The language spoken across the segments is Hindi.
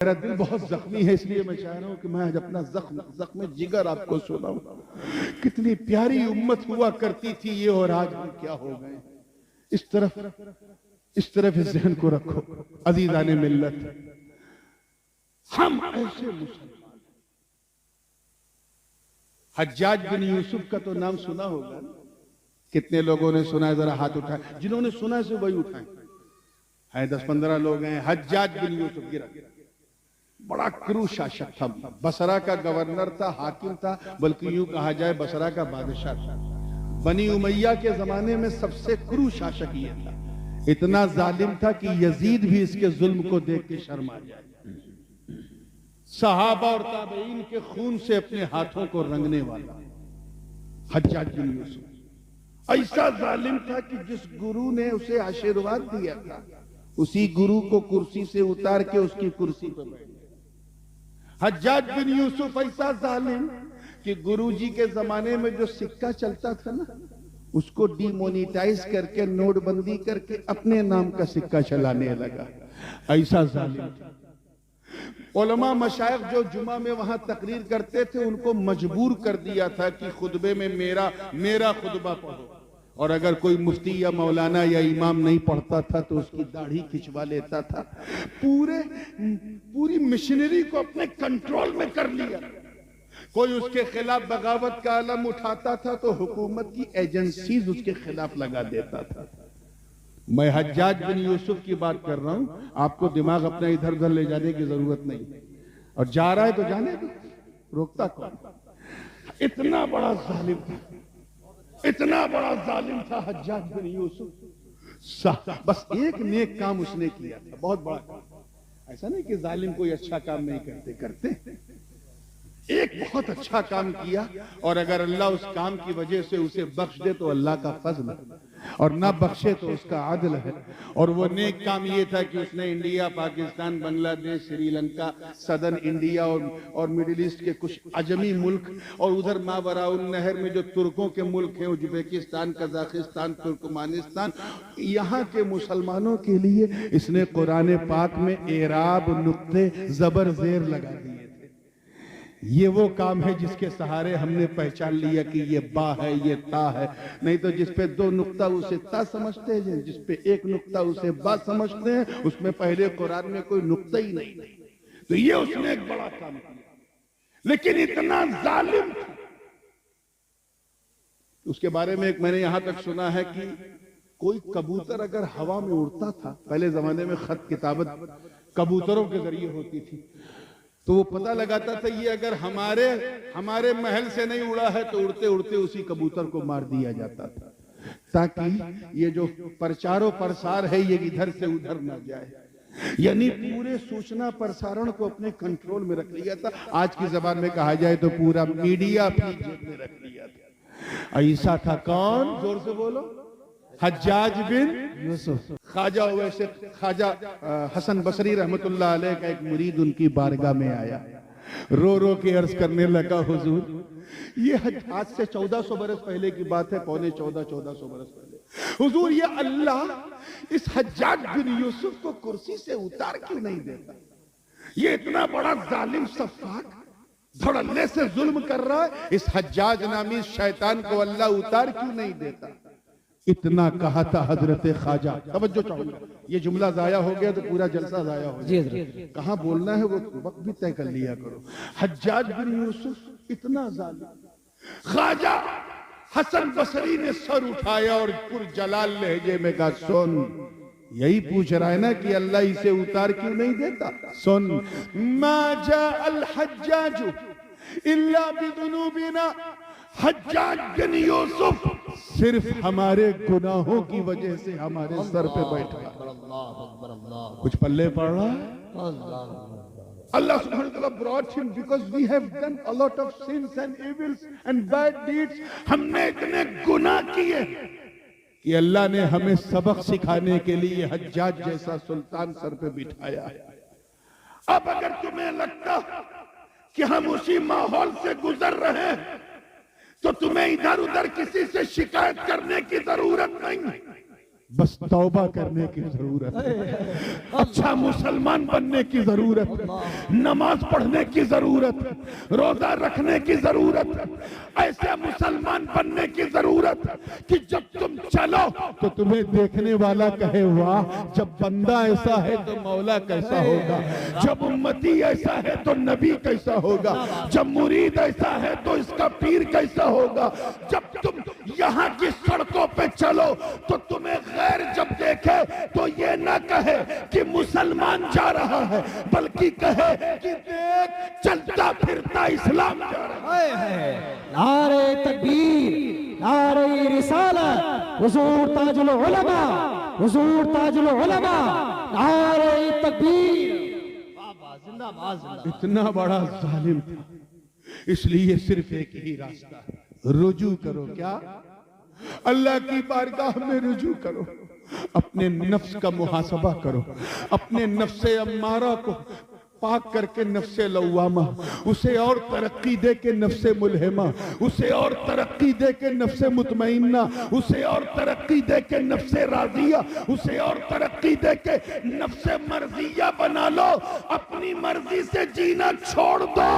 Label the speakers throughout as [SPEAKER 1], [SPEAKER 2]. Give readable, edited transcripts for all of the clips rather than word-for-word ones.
[SPEAKER 1] मेरा दिल बहुत जख्मी है, इसलिए मैं चाह रहा हूं कि मैं आज अपना जख्म जिगर आपको सुनाऊं। कितनी प्यारी उम्मत हुआ करती थी ये, और आज हम क्या हो गए। इस तरफ इस जहन को रखो अजीजाने मिल्लत, हम ऐसे मुसलमान। हज्जाज बिन यूसुफ का तो नाम सुना होगा, कितने लोगों ने सुना है? जरा हाथ उठाए, जिन्होंने सुना है वही उठाए। है 10-15 लोग हैं। हज्जाज बिन यूसुफ गिरा, बड़ा क्रूर शासक था, बसरा का गवर्नर था, हाकिम था, बल्कि यूं कहा जाए बसरा का बादशाह था। बनी उमैया के जमाने में सबसे क्रूर शासक ये था। इतना जालिम था कि यजीद भी इसके जुल्म को देख के शर्मा जाए। सहाबा और ताबईन के खून से अपने हाथों को रंगने वाला हज्जाज बिन यूसुफ ऐसा जालिम था कि जिस गुरु ने उसे आशीर्वाद दिया था, उसी गुरु को कुर्सी से उतार के उसकी कुर्सी पर बैठ गया। हज्जाज बिन यूसुफ ऐसा जालिम कि गुरुजी के जमाने में जो सिक्का चलता था ना, उसको डिमोनेटाइज करके, नोटबंदी करके अपने नाम का सिक्का चलाने लगा। ऐसा जालिम था। उलमा मशाइख जो जुमा में वहां तकरीर करते थे, उनको मजबूर कर दिया था कि खुतबे में मेरा खुतबा पढ़ो, और अगर कोई मुफ्ती या मौलाना या इमाम नहीं पढ़ता था तो उसकी दाढ़ी खिंचवा लेता था। पूरी मिशनरी को अपने कंट्रोल में कर लिया। कोई उसके खिलाफ बगावत का अलम उठाता था तो हुकूमत की एजेंसीज उसके खिलाफ लगा देता था। मैं हज्जाज बिन यूसुफ की बात कर रहा हूं, आपको दिमाग अपना इधर उधर ले जाने की जरूरत नहीं, और जा रहा है तो जाने दो, रोकता कौन। इतना बड़ा जालिम था, इतना बड़ा जालिम था हज्जाज बिन यूसुफ। बस एक नेक काम उसने किया था, बहुत बड़ा काम। ऐसा नहीं कि जालिम कोई अच्छा काम नहीं करते, एक बहुत अच्छा काम किया, और अगर अल्लाह उस काम की वजह से उसे बख्श दे तो अल्लाह का फजल है, और ना बख्शे तो उसका आदल है। और वो नेक काम ये था कि उसने India, Pakistan, Bangladesh, Sri Lanka, southern India और मिडिल ईस्ट के कुछ अजमी मुल्क, और उधर मावराउन नहर में जो तुर्कों के मुल्क हैं, उज्बेकिस्तान, कजाकिस्तान, तुर्कमानिस्तान, यहाँ के मुसलमानों के लिए इसने कुरान पाक में एराब, नुक्ते, जबर, जेर लगा दिए। ये वो काम है जिसके सहारे हमने पहचान लिया कि ये बा है, ये ता है। नहीं तो जिस पे 2 नुक्ता उसे ता समझते हैं, जिस पे 1 नुक्ता उसे बा समझते हैं, उसमें पहले कुरान में कोई नुक्ता ही नहीं। तो ये उसने एक बड़ा काम किया, लेकिन इतना जालिम था। उसके बारे में एक मैंने यहां तक सुना है कि कोई कबूतर अगर हवा में उड़ता था, पहले जमाने में खत किताबत कबूतरों के जरिए होती थी, तो वो पता लगाता था ये अगर हमारे महल से नहीं उड़ा है तो उड़ते उड़ते उसी कबूतर को मार दिया जाता था, ताकि ये जो प्रचारो प्रसार है ये इधर से उधर ना जाए। यानी पूरे सूचना प्रसारण को अपने कंट्रोल में रख लिया था। आज की जबान में कहा जाए तो पूरा मीडिया अपनी जेब में रख लिया था। ऐसा था कौन? जोर से बोलो। हज्जाज बिन यूसुफ। ख्वाजा हसन बसरी रहमतुल्लाह अलैह का एक मुरीद उनकी बारगाह में आया, रो रो के अर्ज करने लगा, हुजूर, ये आज से 1400 बरस पहले की बात है, पौने 1400 बरस पहले। हुजूर, ये अल्लाह इस हज्जाज बिन यूसुफ को कुर्सी से उतार क्यों नहीं देता? ये इतना बड़ा जालिम सफाक धड़ल्ले से जुल्म कर रहा है, इस हज्जाज नामी शैतान को अल्लाह उतार क्यों नहीं देता? इतना कहा था हजरत ख्वाजा। तवज्जो चाहूंगा, ये जुमला जाया हो गया तो पूरा जलसा जाया हो गया। कहां बोलना है वो वक्त भी तय कर लिया करो। हज्जाज बिन यूसुफ इतना जालिम। ख्वाजा हसन बसरी ने सर उठाया और पुरजलाल लहजे में कहा, सुन, यही पूछ रहा है ना कि अल्लाह इसे उतार क्यों नहीं देता? सुन, मा जा अल हज्जाज इल्ला बिदुनूबिना। हज्जाज बिन यूसुफ सिर्फ हमारे गुनाहों की वजह से हमारे सर पे बैठा। कुछ पल्ले पड़ रहा है? Allah subhanahu wa ta'ala brought him because we have done a lot of sins and evils and bad deeds. हमने इतने गुनाह किए कि अल्लाह ने हमें सबक सिखाने के लिए हज्जाज जैसा सुल्तान सर पे बिठाया। अब अगर तुम्हें लगता कि हम उसी माहौल से गुजर रहे हैं तो तुम्हें इधर उधर किसी से शिकायत करने की जरूरत नहीं। बस तौबा करने की जरूरत है, अच्छा मुसलमान बनने की जरूरत है, नमाज पढ़ने की जरूरत है, रोजा रखने की जरूरत है, ऐसे मुसलमान बनने की जरूरत है कि जब तुम चलो तो तुम्हें देखने वाला कहे वाह, जब बंदा ऐसा है तो मौला कैसा होगा, जब उम्मती ऐसा है तो नबी कैसा होगा, जब मुरीद ऐसा है तो इसका पीर कैसा होगा। जब तुम यहाँ की सड़कों पे चलो तो तुम्हें गैर जब देखे तो ये ना कहे कि मुसलमान जा रहा है, बल्कि कहे कि देख चलता फिरता इस्लाम जा रहा है।
[SPEAKER 2] नारे तकबीर, नारे रिसालत, हुजूर ताजुल उलमा, हुजूर ताजुल उलमा, नारे तकबीर। जिंदाबाद, जिंदाबाद।
[SPEAKER 1] इतना बड़ा जालिम था, इसलिए सिर्फ एक ही रास्ता है, रुजू करो। क्या? अल्लाह की बारगाह में रुजू करो, अपने नफ्स का मुहासबा करो, अपने नफ्से अम्मारा को पाक करके नफ्से लव्वामा, उसे और तरक्की दे के नफ्से मुल्हिमा, उसे और तरक्की दे के नफ्से मुतमइन्ना, उसे और तरक्की दे के नफ्से राजिया, उसे और तरक्की दे के नफ्से मर्जिया बना लो। अपनी मर्जी से जीना छोड़ दो,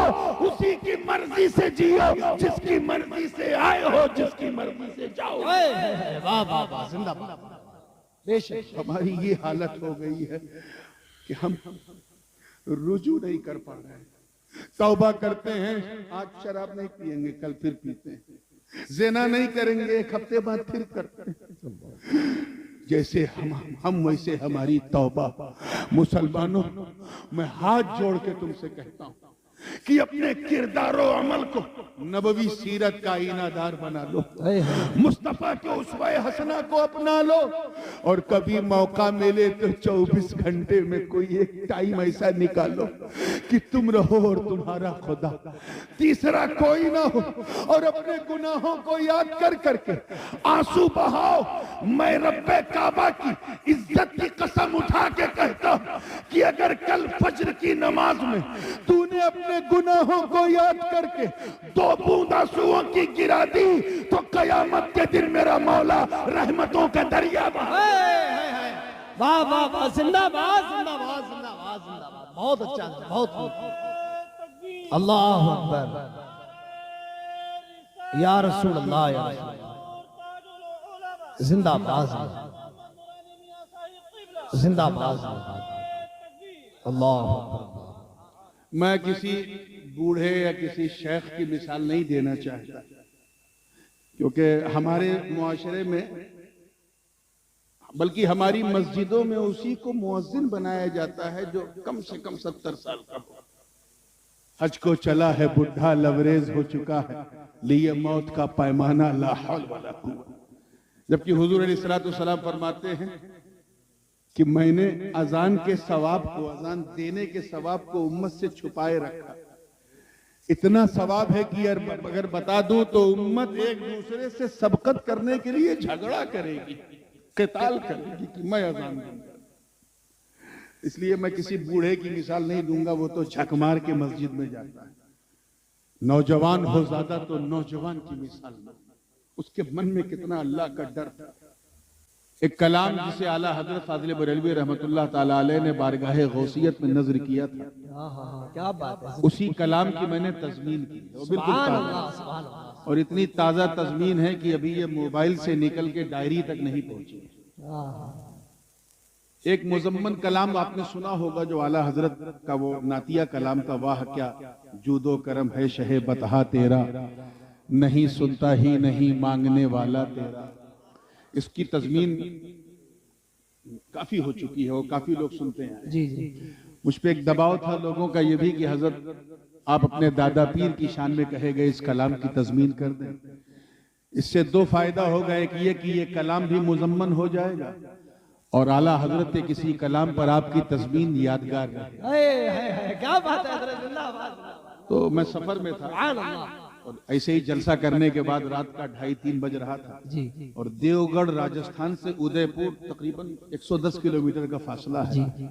[SPEAKER 1] उसी की मर्जी से जियो, जिसकी मर्जी से आए हो, जिसकी मर्जी से जाओ।
[SPEAKER 2] वाह वाह वाह, जिंदाबाद। बेशक
[SPEAKER 1] हमारी ये हालत हो गई है कि हम रुजू नहीं कर पा रहे हैं। तौबा करते हैं, आज शराब नहीं पिएंगे, कल फिर पीते हैं, ज़िना नहीं करेंगे, एक हफ्ते बाद फिर करते हैं। जैसे हम वैसे हमारी तौबा। मुसलमानों, मैं हाथ जोड़ के तुमसे कहता हूं कि अपने किरदारो अमल को नबवी सीरत का आईनादार बना लो, मुस्तफा के उस्वे हसना को अपना लो, और कभी मौका मिले तो 24 घंटे में कोई एक टाइम ऐसा निकालो कि तुम रहो और तुम्हारा खुदा, तीसरा कोई ना हो, और अपने गुनाहों को याद कर करके आंसू बहाओ। मैं रब्बे काबा की इज्जत की कसम उठा के कहता हूं कि अगर कल फज्र की नमाज में तूने अपने गुनाहों को याद करके 2 बूंद आंसुओं की गिरा दी तो कयामत के दिन मेरा मौला रहमतों का दरिया बहा।
[SPEAKER 2] वाह वाह वाह, जिंदाबाद जिंदाबाद जिंदाबाद जिंदाबाद। बहुत अच्छा, बहुत अल्लाह अकबर, या रसूल अल्लाह, या जिंदाबाद जिंदाबाद, अल्लाह अकबर।
[SPEAKER 1] मैं किसी बूढ़े या किसी शेख की मिसाल नहीं देना चाहता, क्योंकि हमारे मुआशरे में, बल्कि हमारी मस्जिदों में उसी को मुअज्जिन बनाया जाता है जो कम से कम 70 साल का हो। हज को चला है बुढ़ा, लवरेज हो चुका है, लिए मौत का पैमाना, ला हौल वला कुव्वत। जबकि हुजूर अलैहिस्सलाम फरमाते हैं कि मैंने अजान के सवाब को, अजान देने के सवाब को उम्मत से छुपाए रखा। इतना सवाब है कि अगर बता दूं तो उम्मत एक दूसरे से सबकत करने के लिए झगड़ा करेगी, क़िताल करेगी कि मैं अजान दूंगा। इसलिए मैं किसी बूढ़े की मिसाल नहीं दूंगा, वो तो झक मार के मस्जिद में जाता है। नौजवान हो ज्यादा तो नौजवान की मिसाल, उसके मन में कितना अल्लाह का डर था। एक कलाम जिसे आला हजरत फाजिल बरेलवी रहमतुल्लाह ताला अलैह ने बारगाहे गौसियत में नज़र किया था,
[SPEAKER 2] क्या बात है,
[SPEAKER 1] उसी कलाम की मैंने तज़मीन की, बिल्कुल ताज़ा, और इतनी ताज़ा तज़मीन है कि अभी ये मोबाइल से निकल के डायरी तक नहीं पहुंची। एक मुजम्मन कलाम आपने सुना होगा जो आला हजरत का वो नातिया कलाम था, वाह क्या जूदो करम है शहे बतहा तेरा, नहीं सुनता ही नहीं मांगने वाला तेरा। इसकी तज़मीन काफी हो चुकी है और काफी लोग सुनते हैं।
[SPEAKER 2] जी जी।
[SPEAKER 1] मुझ पे एक दबाव था लोगों का ये भी कि हजरत आप अपने दादा पीर की शान में कहे गए इस कलाम की तज़मीन कर दें। इससे 2 फायदा होगा, एक ये कि ये कलाम भी मुजम्मन हो जाएगा और आला हजरत के किसी कलाम पर आपकी तज़मीन यादगार रहेगी।
[SPEAKER 2] क्या बात है, जिंदाबाद।
[SPEAKER 1] तो मैं सफर में था और ऐसे ही जलसा करने के बाद रात का 2:30-3 बज रहा था
[SPEAKER 2] जी।
[SPEAKER 1] और देवगढ़ राजस्थान से उदयपुर तकरीबन 110 किलोमीटर का फासला है।
[SPEAKER 2] जी।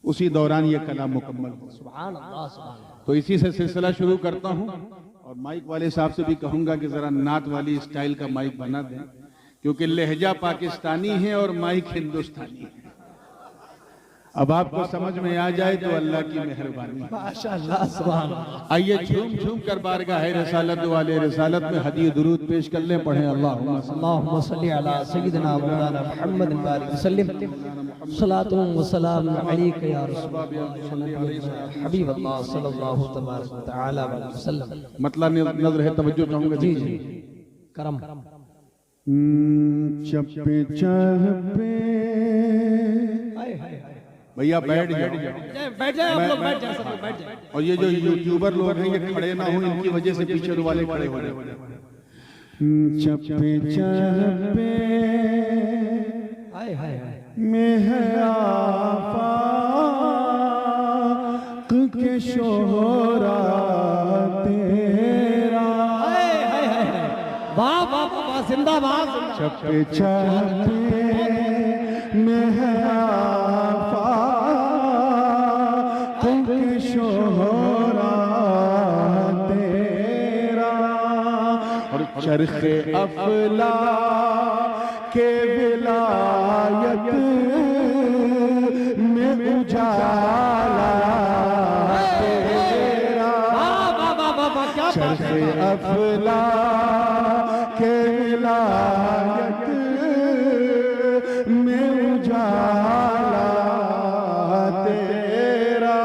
[SPEAKER 1] उसी दौरान ये कलाम मुकम्मल हो।
[SPEAKER 2] सुभान अल्लाह, सुभान अल्लाह।
[SPEAKER 1] तो इसी से सिलसिला शुरू करता हूँ और माइक वाले साहब से भी कहूंगा कि जरा नात वाली स्टाइल का माइक बना दें क्योंकि लहजा पाकिस्तानी है और माइक हिंदुस्तानी है। अब आपको समझ में आ जाए तो अल्लाह की मेहरबानी।
[SPEAKER 2] माशाअल्लाह, सुभान अल्लाह।
[SPEAKER 1] आइए झूम झूम कर बारगाह रसालत वाले रसालत में हदीय दुरूद पेश कर लें। पढ़ें
[SPEAKER 2] अल्लाहुम्मा सल्ली अला सय्यिदिना मौलाना मुहम्मद बारिक वसल्लम सलातु व सलाम अलैका या रसूलल्लाह हबीबल्लाह सल्लल्लाहु तबारक व तआला अलैहि वसल्लम।
[SPEAKER 1] मतलब नजर है, तवज्जो चाहूंगा।
[SPEAKER 2] जी जी, करम।
[SPEAKER 1] चप्पे चप्पे भैया बैठ जाओ,
[SPEAKER 2] बैठ जाए, आप लोग बैठ जाए, सब लोग बैठ जाए।
[SPEAKER 1] और ये जो यूट्यूबर लोग हैं ये खड़े ना हो, इनकी वजह से पीछे वाले खड़े हो जाए। चप्पे चप्पे
[SPEAKER 2] हाय हाय हाय
[SPEAKER 1] में है आफाक के शोहरा तेरा।
[SPEAKER 2] हाय हाय हाय, वाह वाह वाह, जिंदाबाद।
[SPEAKER 1] चप्पे चप्पे में है आफाक के शोहरा तेरा। और चरखे अफला के विलायत में उजाला तेरा। चरखे अफला के विलायत में उजाला तेरा।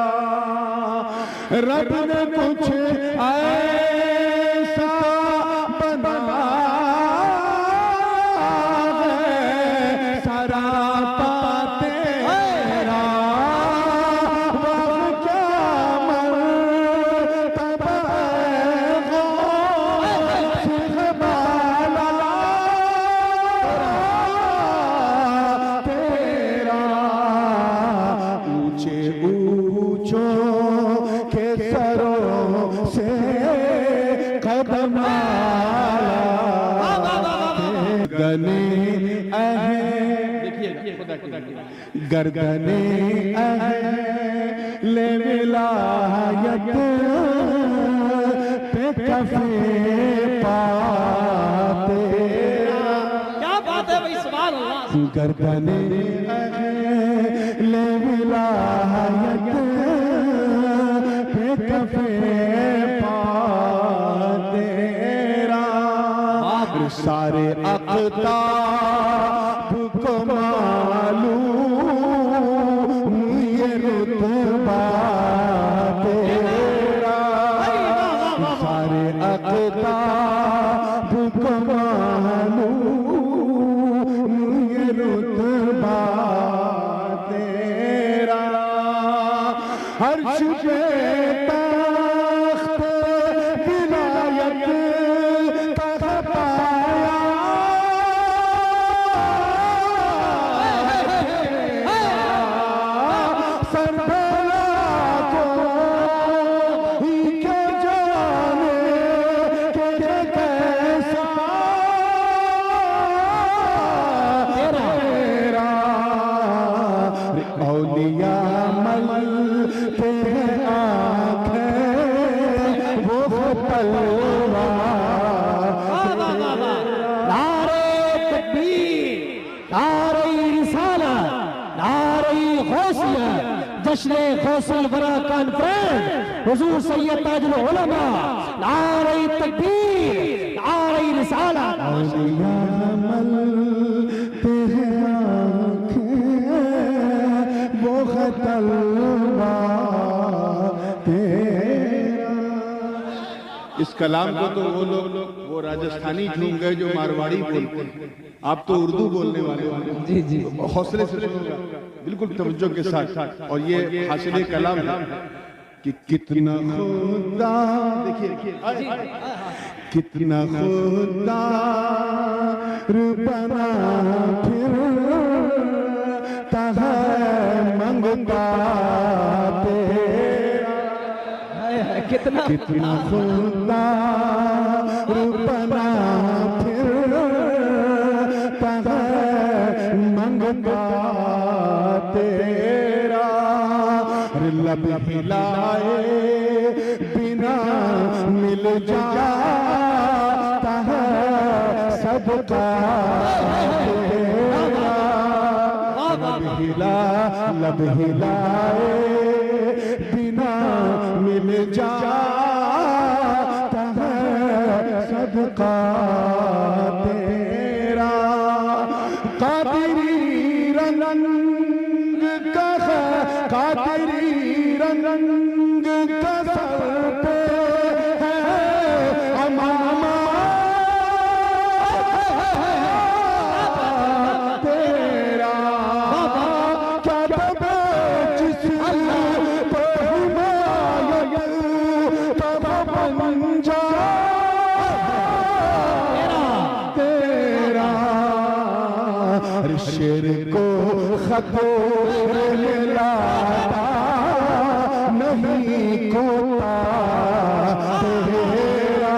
[SPEAKER 1] रब ने कुछ ऐसा बनाया है सरापा तेरा। वह क्या मर्तबा तेरा। ऊंचे ऊंचों के सरों से कदम गने गर्दने ले विलायत पे कफे पाते।
[SPEAKER 2] क्या बात है भाई, सुभान अल्लाह।
[SPEAKER 1] गर्दने ले विलायत पे कफे पाते। सारे अक़ताब को मालूम ये रुतबा तेरा। सारे अक़ताब को मालूम ये रुतबा तेरा। हर शुबे तख्त विलायत जश्न गौसल वरा कॉन्फ्रेंस हुजूर सैयद ताजुल उलमा। नारे तकबीर, नारे रिसालत। औलिया अमल तेरे आँखें वो खतलवा तेरा। इस कलाम को तो वो लोग वो राजस्थानी झूम गए जो मारवाड़ी बोलते हैं। आप तो उर्दू बोलने वाले हो।
[SPEAKER 2] जी जी,
[SPEAKER 1] हौसले से सुनोगा, बिल्कुल तवज्जो के साथ। और ये हासिल कलाम है कि कितना खुदा, देखिए कितना खुदा बना फिरता है मंगता तेरा।
[SPEAKER 2] कितना
[SPEAKER 1] कितना खुदा बना फिरता है मंगता तेरा। लब हिलाए बिना मिल जाता है सबका लब हिलाए बिना मिल जाता है सदका तेरा। कातिरी रंग का कातिरी रंग का सर पे है अमामा तेरा। क्या दबे जिस पे हिमायत तब बन जा तेरा। शेर को खतो मिलाता नहीं कोता तेरा।